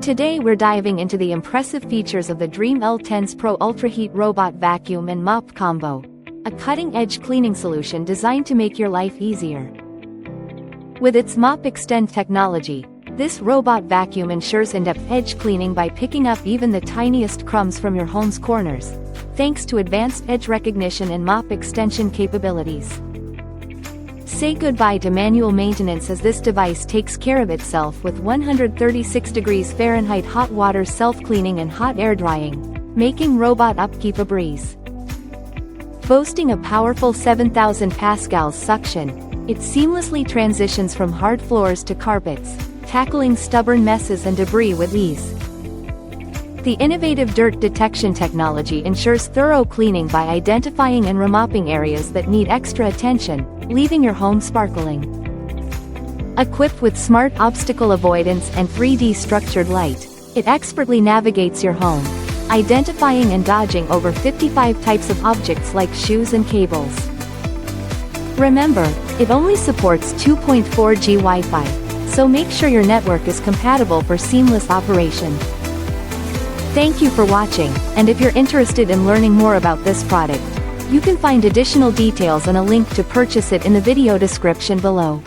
Today we're diving into the impressive features of the Dreame L10s Pro Ultra Heat Robot Vacuum and Mop Combo, a cutting-edge cleaning solution designed to make your life easier. With its MopExtend technology, this robot vacuum ensures in-depth edge cleaning by picking up even the tiniest crumbs from your home's corners, thanks to advanced edge recognition and mop extension capabilities. Say goodbye to manual maintenance as this device takes care of itself with 136 degrees Fahrenheit hot water self-cleaning and hot air drying, making robot upkeep a breeze. Boasting a powerful 7,000 pascals suction, it seamlessly transitions from hard floors to carpets, tackling stubborn messes and debris with ease. The innovative dirt detection technology ensures thorough cleaning by identifying and remopping areas that need extra attention, leaving your home sparkling. Equipped with smart obstacle avoidance and 3D structured light, it expertly navigates your home, identifying and dodging over 55 types of objects like shoes and cables. Remember, it only supports 2.4G Wi-Fi, so make sure your network is compatible for seamless operation. Thank you for watching, and if you're interested in learning more about this product, you can find additional details and a link to purchase it in the video description below.